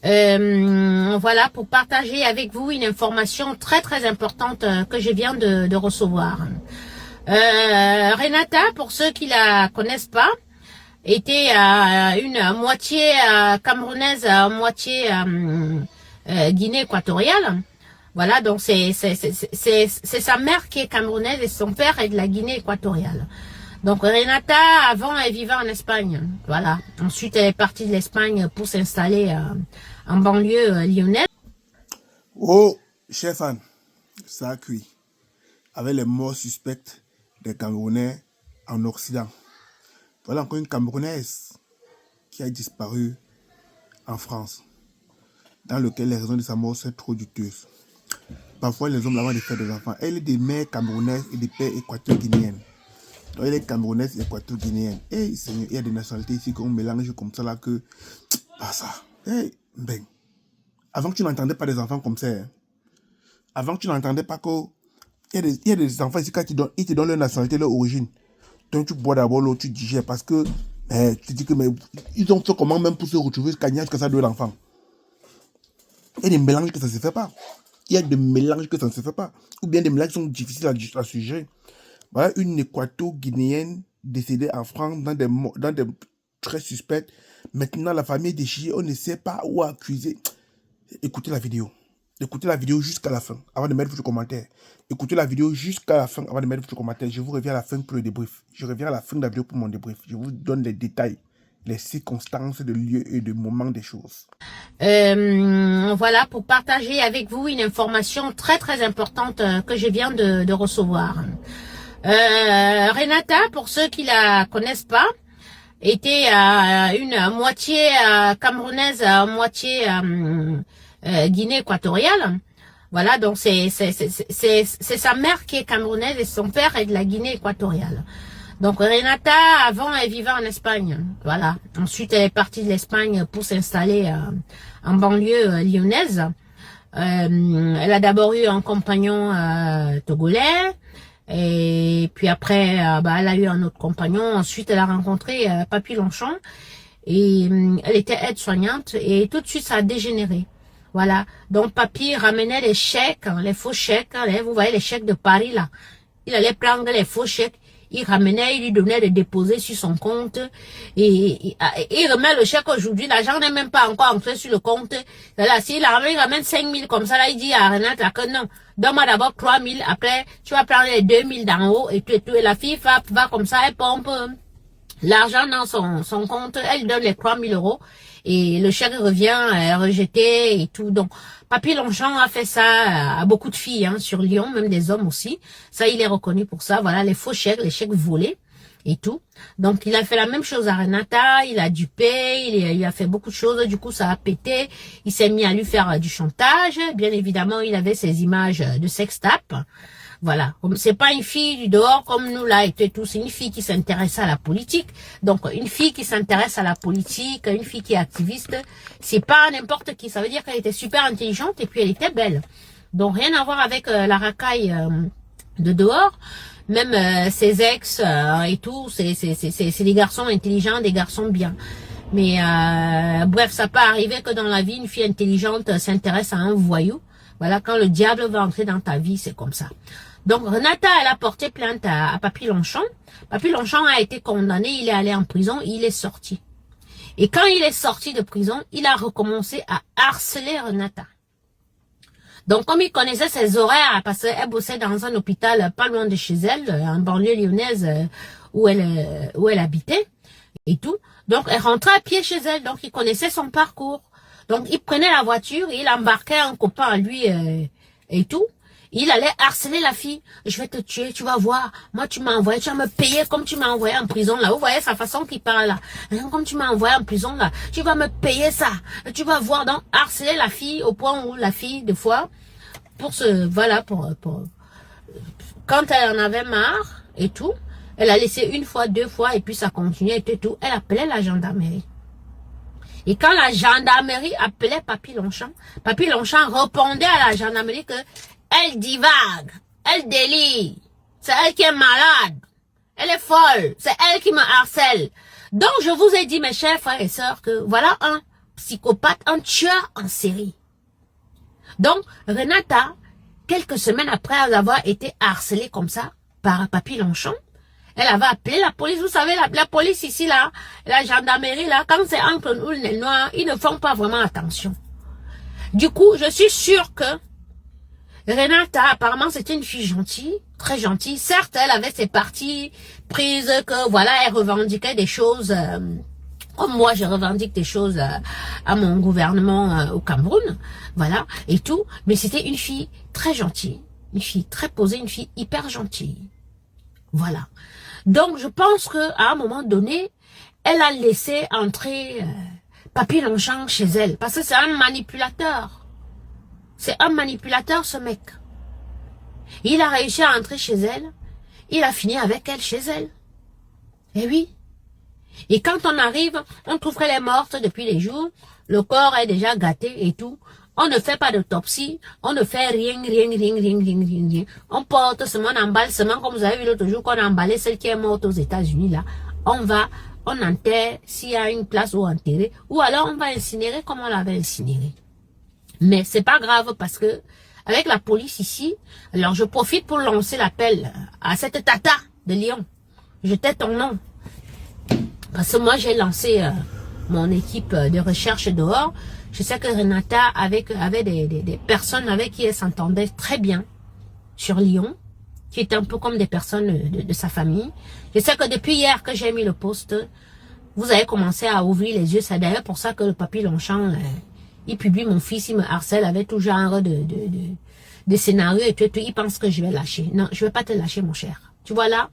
Voilà, pour partager avec vous une information très très importante que je viens de recevoir. Renata, pour ceux qui la connaissent pas, était une moitié camerounaise, moitié Guinée équatoriale. Voilà, donc c'est sa mère qui est camerounaise et son père est de la Guinée équatoriale. Donc Renata, avant, elle vivait en Espagne. Voilà. Ensuite, elle est partie de l'Espagne pour s'installer en banlieue lyonnaise. Oh, chef Anne, ça a cuit. Avec les morts suspectes des Camerounais en Occident. Voilà encore une Camerounaise qui a disparu en France, dans lequel les raisons de sa mort sont trop douteuses. Parfois, les hommes l'avant de faire des enfants. Elle est des mères camerounaises et des pères équateur-guinéennes. Donc, elle est camerounaise et équateur-guinéenne. Et Seigneur, il y a des nationalités ici qu'on mélange comme ça là que... Pas ça. Hey, ben. Avant que tu n'entendais pas des enfants comme ça. Hein. Avant que tu n'entendais pas que... Il y a des enfants ici, quand ils te donnent leur nationalité, leur origine. Donc tu bois d'abord l'eau, tu digères. Parce que tu te dis que... Mais, ils ont fait comment même pour se retrouver gagnant que ça de l'enfant. Il y a des mélanges que ça ne se fait pas. Il y a des mélanges que ça ne se fait pas. Ou bien des mélanges qui sont difficiles à suggérer. Voilà une équato-guinéenne décédée en France dans des traits suspects. Maintenant, la famille est déchirée. On ne sait pas où accuser. Écoutez la vidéo. Écoutez la vidéo jusqu'à la fin, avant de mettre votre commentaire. Écoutez la vidéo jusqu'à la fin, avant de mettre votre commentaire. Je vous reviens à la fin pour le débrief. Je reviens à la fin de la vidéo pour mon débrief. Je vous donne les détails, les circonstances de lieu et de moment des choses. Voilà, pour partager avec vous une information très très importante que je viens de recevoir. Renata, pour ceux qui la connaissent pas, était une moitié camerounaise, moitié Guinée équatoriale. Voilà, donc c'est sa mère qui est camerounaise et son père est de la Guinée équatoriale. Donc Renata, avant, elle vivait en Espagne. Voilà. Ensuite, elle est partie de l'Espagne pour s'installer en banlieue lyonnaise. Elle a d'abord eu un compagnon togolais. Et puis après, elle a eu un autre compagnon. Ensuite, elle a rencontré Papy Longchamp. Et elle était aide-soignante. Et tout de suite, ça a dégénéré. Voilà. Donc, Papy ramenait les chèques, les faux chèques. Vous voyez les chèques de Paris, là. Il allait prendre les faux chèques. Il ramenait, il lui donnait de déposer sur son compte. Et il remet le chèque aujourd'hui. L'argent n'est même pas encore entré sur le compte. Là, s'il ramène 5 000 comme ça, là, il dit à Renata que non. Donne-moi d'abord 3 000. Après, tu vas prendre les 2 000 d'en haut et tout. Et la fille va comme ça, elle pompe l'argent dans son compte. Elle donne les 3 000 euros. Et le chèque revient rejeté et tout. Donc, Papy Longchamp a fait ça à beaucoup de filles sur Lyon, même des hommes aussi. Ça, il est reconnu pour ça. Voilà, les faux chèques, les chèques volés et tout. Donc, il a fait la même chose à Renata. Il a dupé, il a fait beaucoup de choses. Du coup, ça a pété. Il s'est mis à lui faire du chantage. Bien évidemment, il avait ses images de sextape. Voilà, c'est pas une fille du dehors comme nous là, et tout, c'est une fille qui s'intéresse à la politique. Donc, une fille qui s'intéresse à la politique, une fille qui est activiste, c'est pas n'importe qui. Ça veut dire qu'elle était super intelligente et puis elle était belle. Donc, rien à voir avec la racaille de dehors. Même ses ex et tout, c'est des garçons intelligents, des garçons bien. Mais bref, ça peut arriver que dans la vie, une fille intelligente s'intéresse à un voyou. Voilà, quand le diable va entrer dans ta vie, c'est comme ça. Donc, Renata, elle a porté plainte à Papy Longchamp. Papy Longchamp a été condamné, il est allé en prison, il est sorti. Et quand il est sorti de prison, il a recommencé à harceler Renata. Donc, comme il connaissait ses horaires, parce qu'elle bossait dans un hôpital pas loin de chez elle, en banlieue lyonnaise, où elle habitait, et tout. Donc, elle rentrait à pied chez elle, donc il connaissait son parcours. Donc, il prenait la voiture, il embarquait un copain à lui et tout. Il allait harceler la fille. Je vais te tuer, tu vas voir. Moi, tu m'as envoyé, tu vas me payer comme tu m'as envoyé en prison là. Vous voyez sa façon qu'il parle là. Comme tu m'as envoyé en prison là, tu vas me payer ça. Tu vas voir. Donc, harceler la fille au point où la fille, des fois, quand elle en avait marre et tout, elle a laissé une fois, 2 fois et puis ça continuait et tout. Elle appelait la gendarmerie. Et quand la gendarmerie appelait Papy Longchamp répondait à la gendarmerie que elle divague, elle délie, c'est elle qui est malade, elle est folle, c'est elle qui me harcèle. Donc je vous ai dit, mes chers frères et sœurs, que voilà psychopathe, un tueur en série. Donc, Renata, quelques semaines après avoir été harcelée comme ça par Papy Longchamp, elle avait appelé la police. Vous savez, la police ici, là, la gendarmerie, là, quand c'est entre nous les noirs, ils ne font pas vraiment attention. Du coup, je suis sûre que Renata, apparemment, c'était une fille gentille, très gentille. Certes, elle avait ses parties prises, que voilà, elle revendiquait des choses, comme moi, je revendique des choses à mon gouvernement au Cameroun, voilà, et tout. Mais c'était une fille très gentille, une fille très posée, une fille hyper gentille. Voilà. Donc, je pense que à un moment donné, elle a laissé entrer Papy Longchamp chez elle. Parce que c'est un manipulateur. C'est un manipulateur, ce mec. Il a réussi à entrer chez elle. Il a fini avec elle chez elle. Eh oui. Et quand on arrive, on trouve qu'elle est morte depuis des jours. Le corps est déjà gâté et tout. On ne fait pas d'autopsie, on ne fait rien. On porte seulement, on emballe seulement, comme vous avez vu l'autre jour, qu'on a emballé celle qui est morte aux États-Unis là. On enterre s'il y a une place où enterrer, ou alors on va incinérer comme on l'avait incinéré. Mais c'est pas grave parce que, avec la police ici, alors je profite pour lancer l'appel à cette tata de Lyon. Je tais ton nom. Parce que moi j'ai lancé mon équipe de recherche dehors. Je sais que Renata avait des personnes avec qui elle s'entendait très bien sur Lyon, qui étaient un peu comme des personnes de sa famille. Je sais que depuis hier que j'ai mis le post, vous avez commencé à ouvrir les yeux. C'est d'ailleurs pour ça que le Papy Longchamp, il publie mon fils, il me harcèle avec tout genre de scénarios et tout. Il pense que je vais lâcher. Non, je vais pas te lâcher, mon cher. Tu vois là,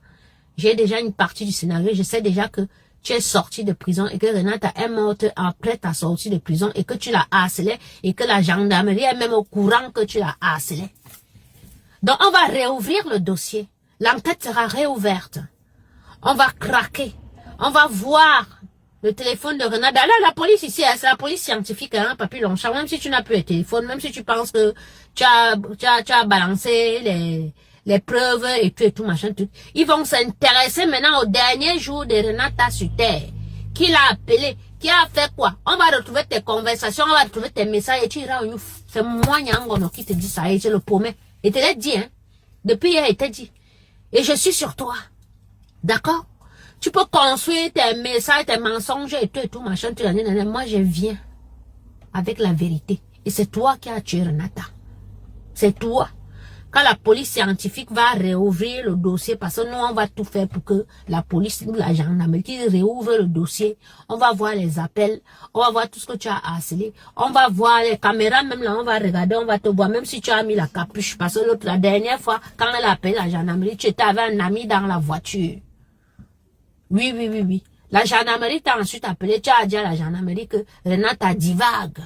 j'ai déjà une partie du scénario. Je sais déjà que tu es sorti de prison et que Renata est morte après ta sortie de prison et que tu l'as harcelée et que la gendarmerie est même au courant que tu l'as harcelée. Donc, on va réouvrir le dossier. L'enquête sera réouverte. On va craquer. On va voir le téléphone de Renata. Là, la police ici, c'est la police scientifique, hein, Papy Longchamp. Même si tu n'as plus le téléphone, même si tu penses que tu as balancé les preuves et tout, machin, tout. Ils vont s'intéresser maintenant au dernier jour de Renata sur Terre. Qui l'a appelé? Qui a fait quoi? On va retrouver tes conversations, on va retrouver tes messages et tu iras au Youf. C'est moi, Nyangono, qui te dit ça et je le promets. Et te l'ai dit, hein. Depuis hier, il t'a dit. Et je suis sur toi. D'accord? Tu peux construire tes messages, tes mensonges et tout, machin, tout. Moi, je viens avec la vérité. Et c'est toi qui as tué Renata. C'est toi. Quand la police scientifique va réouvrir le dossier, parce que nous, on va tout faire pour que la police ou la gendarmerie qui réouvre le dossier, on va voir les appels, on va voir tout ce que tu as harcelé, on va voir les caméras, même là, on va regarder, on va te voir, même si tu as mis la capuche, parce que la dernière fois, quand elle a appelé la gendarmerie, tu étais avec un ami dans la voiture. Oui. La gendarmerie t'a ensuite appelé, tu as dit à la gendarmerie que Renata divague.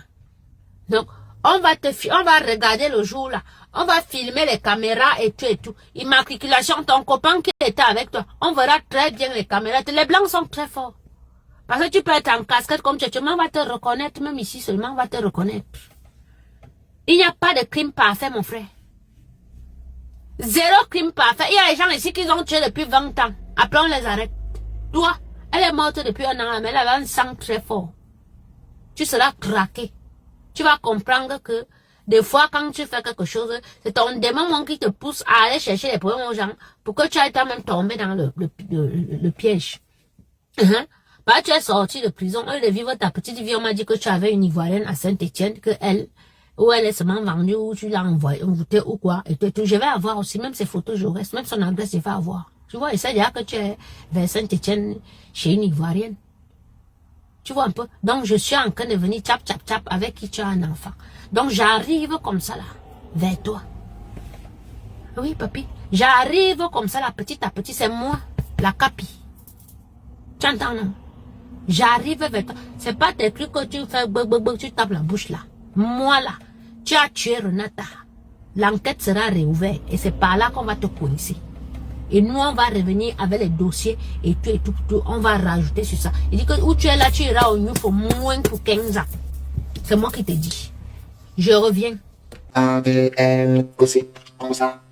Donc, on va regarder le jour là. On va filmer les caméras et tout. Immatriculation, ton copain qui était avec toi. On verra très bien les caméras. Les blancs sont très forts. Parce que tu peux être en casquette comme tu es. On va te reconnaître. Même ici seulement, on va te reconnaître. Il n'y a pas de crime parfait, mon frère. Zéro crime parfait. Il y a des gens ici qui ont tué depuis 20 ans. Après, on les arrête. Toi, elle est morte depuis un an, mais elle avait un sang très fort. Tu seras craqué. Tu vas comprendre que des fois, quand tu fais quelque chose, c'est ton démon qui te pousse à aller chercher les problèmes aux gens pour que tu ailles toi-même tomber dans le piège. Bah, tu es sorti de prison, au lieu de vivre ta petite vie, on m'a dit que tu avais une Ivoirienne à Saint-Étienne, où elle est seulement vendue, où tu l'as envoyée ou quoi, et tout. Je vais avoir aussi, même ses photos, je reste, même son adresse, je vais avoir. Tu vois, et ça dire que tu es vers Saint-Étienne chez une Ivoirienne. Tu vois un peu? Donc, je suis en train de venir tap avec qui tu as un enfant. Donc, j'arrive comme ça là, vers toi. Oui, papi. J'arrive comme ça là, petit à petit. C'est moi, la capi. Tu entends, non? J'arrive vers toi. C'est pas tes trucs que tu fais, tu tapes la bouche là. Moi là, tu as tué Renata. L'enquête sera réouverte et c'est par là qu'on va te coincer. Et nous, on va revenir avec les dossiers et tout, on va rajouter sur ça. Il dit que où tu es là, tu iras au Youf au moins pour 15 ans. C'est moi qui te dis. Je reviens. ADN, gossip, comme ça,